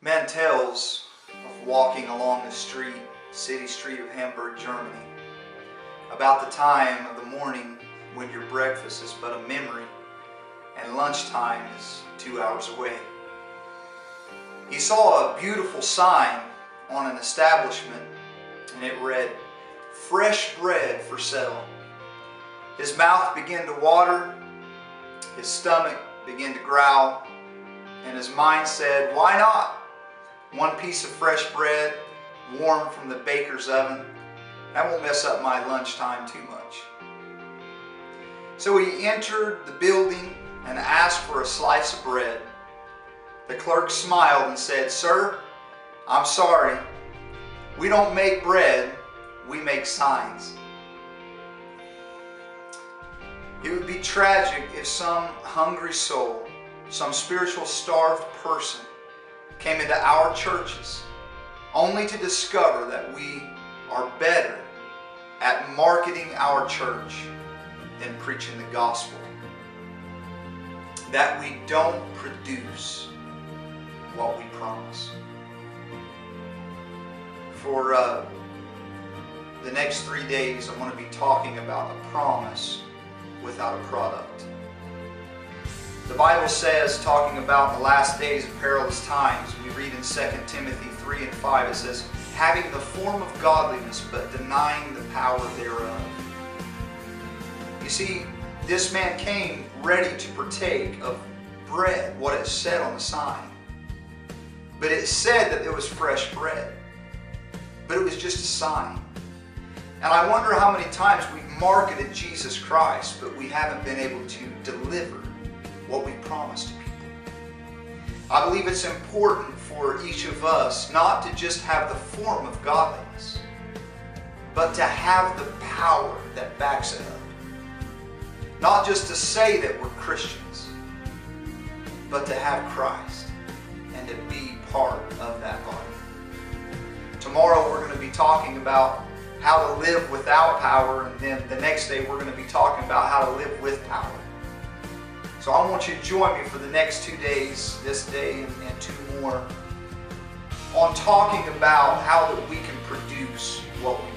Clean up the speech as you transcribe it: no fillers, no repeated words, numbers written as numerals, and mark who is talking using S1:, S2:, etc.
S1: Man tells of walking along the city street of Hamburg, Germany, about the time of the morning when your breakfast is but a memory and lunchtime is 2 hours away. He saw a beautiful sign on an establishment, and it read, "Fresh bread for sale." His mouth began to water, his stomach began to growl, and his mind said, "Why not? One piece of fresh bread, warm from the baker's oven, that won't mess up my lunchtime too much." So he entered the building and asked for a slice of bread. The clerk smiled and said, "Sir, I'm sorry. We don't make bread, we make signs." It would be tragic if some hungry soul, some spiritual starved person came into our churches only to discover that we are better at marketing our church than preaching the gospel. That we don't produce what we promise. For the next 3 days, I'm going to be talking about a promise without a product. The Bible says, talking about the last days and perilous times, we read in 2 Timothy 3 and 5, it says, "Having the form of godliness, but denying the power thereof." You see, this man came ready to partake of bread, what it said on the sign. But it said that there was fresh bread. But it was just a sign. And I wonder how many times we've marketed Jesus Christ, but we haven't been able to deliver what we promised to people. I believe it's important for each of us not to just have the form of godliness, but to have the power that backs it up. Not just to say that we're Christians, but to have Christ and to be part of that body. Tomorrow we're going to be talking about how to live without power, and then the next day we're going to be talking about how to live with power. So I want you to join me for the next 2 days, this day and 2 more, on talking about how that we can produce what we